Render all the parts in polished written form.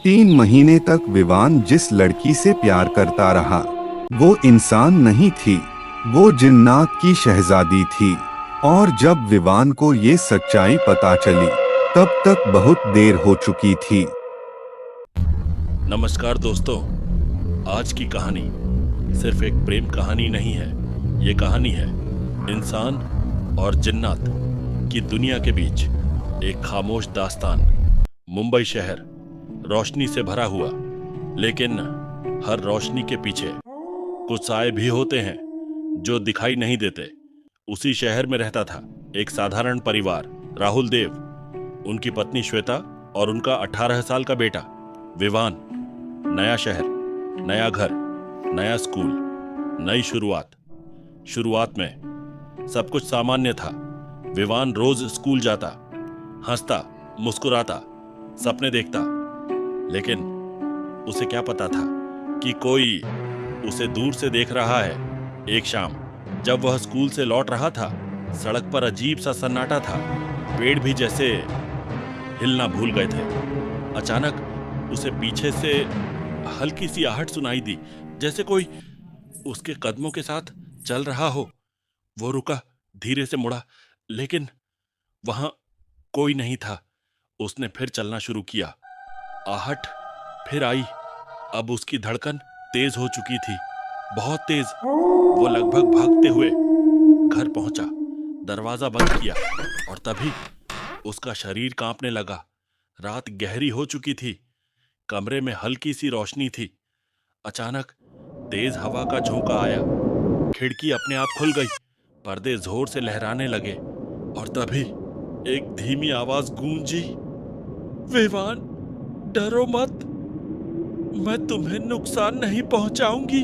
3 महीने तक विवान जिस लड़की से प्यार करता रहा वो इंसान नहीं थी, वो जिन्नात की शहजादी थी। और जब विवान को ये सच्चाई पता चली तब तक बहुत देर हो चुकी थी। नमस्कार दोस्तों, आज की कहानी सिर्फ एक प्रेम कहानी नहीं है। ये कहानी है इंसान और जिन्नात की दुनिया के बीच एक खामोश दास्तान। मुंबई शहर रोशनी से भरा हुआ, लेकिन हर रोशनी के पीछे कुछ साए भी होते हैं जो दिखाई नहीं देते। उसी शहर में रहता था एक साधारण परिवार, राहुल देव, उनकी पत्नी श्वेता और उनका 18 साल का बेटा विवान। नया शहर, नया घर, नया स्कूल, नई शुरुआत में सब कुछ सामान्य था। विवान रोज स्कूल जाता, हंसता, मुस्कुराता, सपने देखता, लेकिन उसे क्या पता था कि कोई उसे दूर से देख रहा है। एक शाम जब वह स्कूल से लौट रहा था, सड़क पर अजीब सा सन्नाटा था। पेड़ भी जैसे हिलना भूल गए थे। अचानक उसे पीछे से हल्की सी आहट सुनाई दी, जैसे कोई उसके कदमों के साथ चल रहा हो। वो रुका, धीरे से मुड़ा, लेकिन वहां कोई नहीं था। उसने फिर चलना शुरू किया। आहट फिर आई। अब उसकी धड़कन तेज हो चुकी थी, बहुत तेज। वो लगभग भागते हुए घर पहुंचा, दरवाजा बंद किया और तभी उसका शरीर कांपने लगा। रात गहरी हो चुकी थी, कमरे में हल्की सी रोशनी थी। अचानक तेज हवा का झोंका आया, खिड़की अपने आप खुल गई, पर्दे जोर से लहराने लगे और तभी एक धीमी आवाज गूंजी, विवान, डरो मत, मैं तुम्हें नुकसान नहीं पहुंचाऊंगी।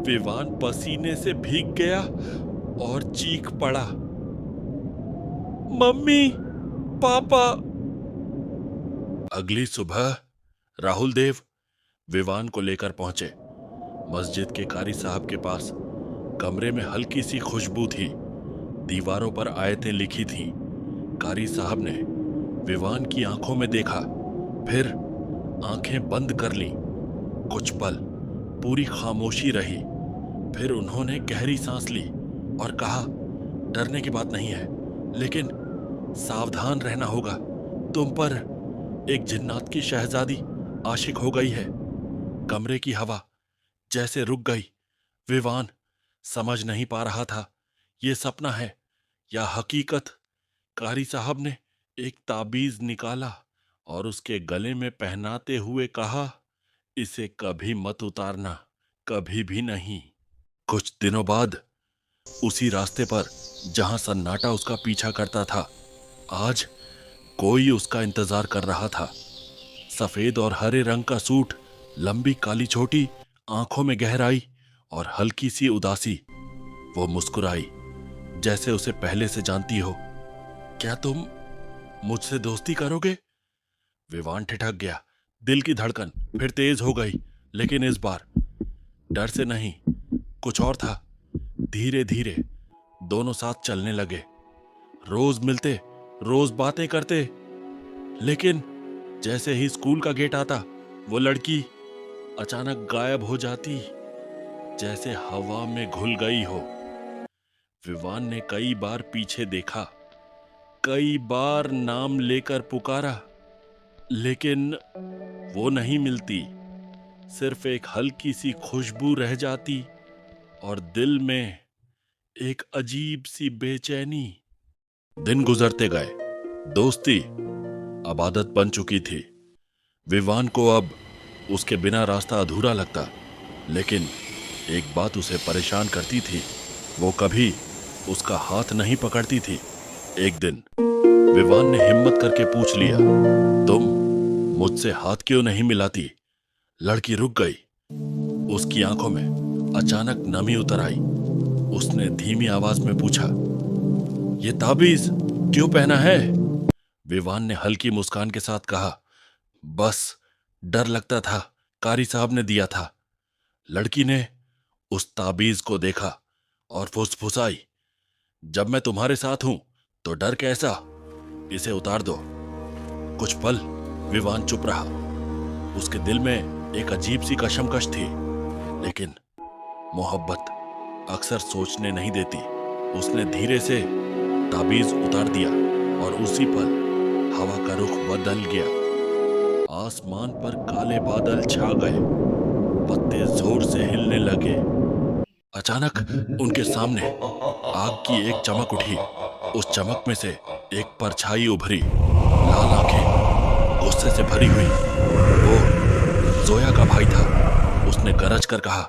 विवान पसीने से भीग गया और चीख पड़ा, मम्मी, पापा। अगली सुबह राहुल देव विवान को लेकर पहुंचे मस्जिद के कारी साहब के पास। कमरे में हल्की सी खुशबू थी, दीवारों पर आयतें लिखी थीं। कारी साहब ने विवान की आंखों में देखा, फिर आंखें बंद कर लीं। कुछ पल पूरी खामोशी रही, फिर उन्होंने गहरी सांस ली और कहा, डरने की बात नहीं है, लेकिन सावधान रहना होगा। तुम पर एक जिन्नात की शहजादी आशिक हो गई है। कमरे की हवा जैसे रुक गई। विवान समझ नहीं पा रहा था ये सपना है या हकीकत। कारी साहब ने एक ताबीज निकाला और उसके गले में पहनाते हुए कहा, इसे कभी मत उतारना, कभी भी नहीं। कुछ दिनों बाद उसी रास्ते पर जहां सन्नाटा उसका पीछा करता था, आज कोई उसका इंतजार कर रहा था। सफेद और हरे रंग का सूट, लंबी काली चोटी, आंखों में गहराई और हल्की सी उदासी। वो मुस्कुराई जैसे उसे पहले से जानती हो। क्या तुम मुझसे दोस्ती करोगे? विवान ठिठक गया। दिल की धड़कन फिर तेज हो गई, लेकिन इस बार डर से नहीं, कुछ और था। धीरे धीरे दोनों साथ चलने लगे, रोज मिलते, रोज बातें करते, लेकिन जैसे ही स्कूल का गेट आता, वो लड़की अचानक गायब हो जाती, जैसे हवा में घुल गई हो। विवान ने कई बार पीछे देखा, कई बार नाम लेकर पुकारा, लेकिन वो नहीं मिलती। सिर्फ एक हल्की सी खुशबू रह जाती और दिल में एक अजीब सी बेचैनी। दिन गुजरते गए, दोस्ती अब आदत बन चुकी थी। विवान को अब उसके बिना रास्ता अधूरा लगता, लेकिन एक बात उसे परेशान करती थी, वो कभी उसका हाथ नहीं पकड़ती थी। एक दिन विवान ने हिम्मत करके पूछ लिया, तुम मुझसे हाथ क्यों नहीं मिलाती? लड़की रुक गई। उसकी आंखों में अचानक नमी उतर आई। उसने धीमी आवाज में पूछा, ये ताबीज क्यों पहना है? विवान ने हल्की मुस्कान के साथ कहा, बस डर लगता था, कारी साहब ने दिया था। लड़की ने उस ताबीज को देखा और फुसफुसाई, जब मैं तुम्हारे साथ हूं तो डर कैसा, इसे उतार दो। कुछ पल विवान चुप रहा, उसके दिल में एक अजीब सी कशमकश थी, लेकिन मोहब्बत अक्सर सोचने नहीं देती। उसने धीरे से ताबीज उतार दिया और उसी पल हवा का रुख बदल गया। आसमान पर काले बादल छा गए, पत्ते जोर से हिलने लगे। अचानक उनके सामने आग की एक चमक उठी। उस चमक में से एक परछाई उभरी, लाल आंखें गुस्से से भरी हुई। वो जोया का भाई था। उसने गरज कर कहा,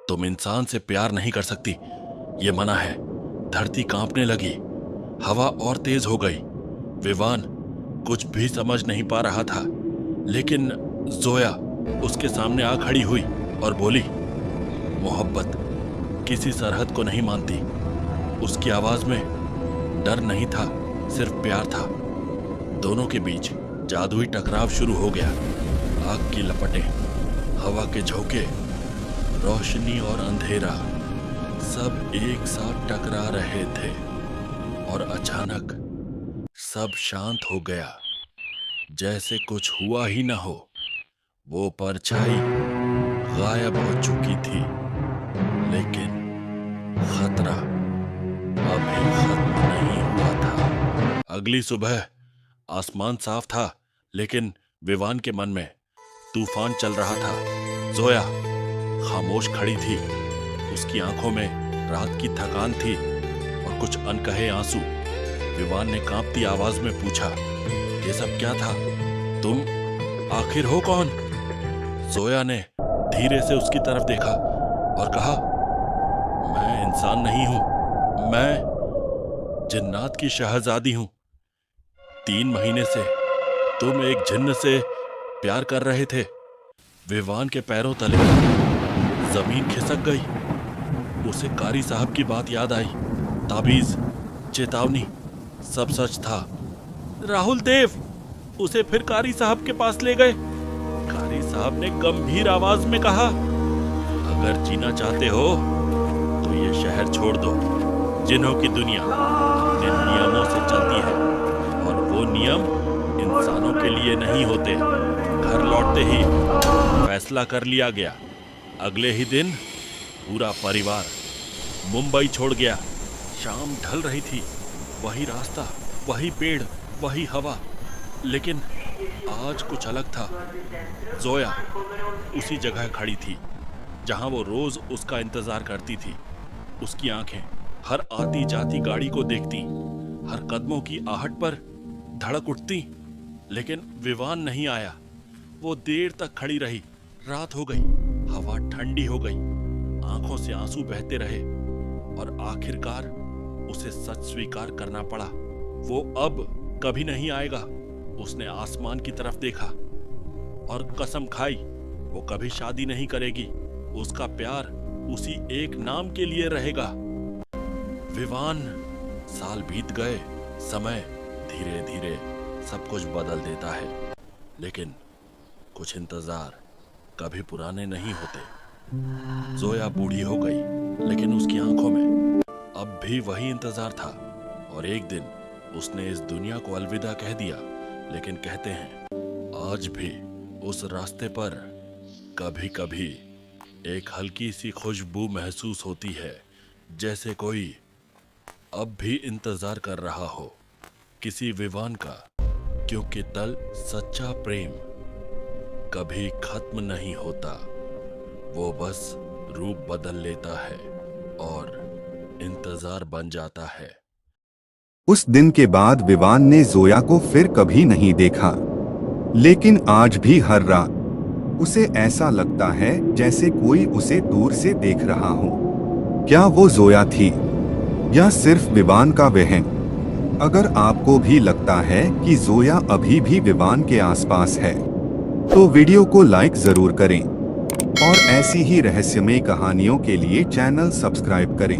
तुम इंसान से प्यार नहीं कर सकती, ये मना है। धरती कांपने लगी, हवा और तेज हो गई। विवान कुछ भी समझ नहीं पा रहा था, लेकिन जोया उसके सामने आ खड़ी हुई और बोली, मोहब्बत किसी सरहद को नहीं मानती। उसकी आवाज में डर नहीं था, सिर्फ प्यार था। दोनों के बीच जादुई टकराव शुरू हो गया। आग की लपटें, हवा के झोंके, रोशनी और अंधेरा सब एक साथ टकरा रहे थे और अचानक सब शांत हो गया, जैसे कुछ हुआ ही ना हो। वो परछाई गायब हो चुकी थी, लेकिन खतरा अभी खत्म नहीं हुआ था। अगली सुबह आसमान साफ था, लेकिन विवान के मन में तूफान चल रहा था। जोया खामोश खड़ी थी, उसकी आंखों में रात की थकान थी और कुछ अनकहे आंसू। विवान ने कांपती आवाज में पूछा, ये सब क्या था? तुम आखिर हो कौन? जोया ने धीरे से उसकी तरफ देखा और कहा, मैं इंसान नहीं हूं, मैं जिन्नात की शहजादी हूं। 3 महीने से तुम एक जिन्न से प्यार कर रहे थे। विवान के पैरों तले जमीन खिसक गई। उसे कारी साहब की बात याद आई। ताबीज, चेतावनी, सब सच था। राहुल देव उसे फिर कारी साहब के पास ले गए। कारी साहब ने गंभीर आवाज में कहा, अगर जीना चाहते हो तो ये शहर छोड़ दो। जिन्हों की दुनिया अपने नियमों से चलती है और वो नियम इंसानों के लिए नहीं होते। घर लौटते ही फैसला कर लिया गया। अगले ही दिन पूरा परिवार मुंबई छोड़ गया। शाम ढल रही थी, वही रास्ता, वही पेड़, वही हवा, लेकिन आज कुछ अलग था। जोया उसी जगह खड़ी थी जहां वो रोज उसका इंतजार करती थी। उसकी आंखें हर आती जाती गाड़ी को देखती, हर कदमों की आहट पर धड़क उठती, लेकिन विवान नहीं आया। वो देर तक खड़ी रही। रात हो गई, हवा ठंडी हो गई, आंखों से आंसू बहते रहे और आखिरकार उसे सच स्वीकार करना पड़ा। वो अब कभी नहीं आएगा। उसने आसमान की तरफ देखा और कसम खाई, वो कभी शादी नहीं करेगी। उसका प्यार उसी एक नाम के लिए रहेगा। विवान, साल बीत गए। समय धीरे धीरे सब कुछ बदल देता है, लेकिन कुछ इंतजार कभी पुराने नहीं होते। जोया बूढ़ी हो गई, लेकिन उसकी आंखों में अब भी वही इंतजार था। और एक दिन उसने इस दुनिया को अलविदा कह दिया। लेकिन कहते हैं आज भी उस रास्ते पर कभी कभी एक हल्की सी खुशबू महसूस होती है, जैसे कोई अब भी इंतजार कर रहा हो किसी विवान का, क्योंकि तल सच्चा प्रेम कभी खत्म नहीं होता। वो बस रूप बदल लेता है और इंतजार बन जाता है। उस दिन के बाद विवान ने जोया को फिर कभी नहीं देखा, लेकिन आज भी हर रात उसे ऐसा लगता है जैसे कोई उसे दूर से देख रहा हो। क्या वो जोया थी या सिर्फ विवान का वहम? अगर आपको भी लगता है कि जोया अभी भी विवान के आसपास है, तो वीडियो को लाइक जरूर करें और ऐसी ही रहस्यमय कहानियों के लिए चैनल सब्सक्राइब करें।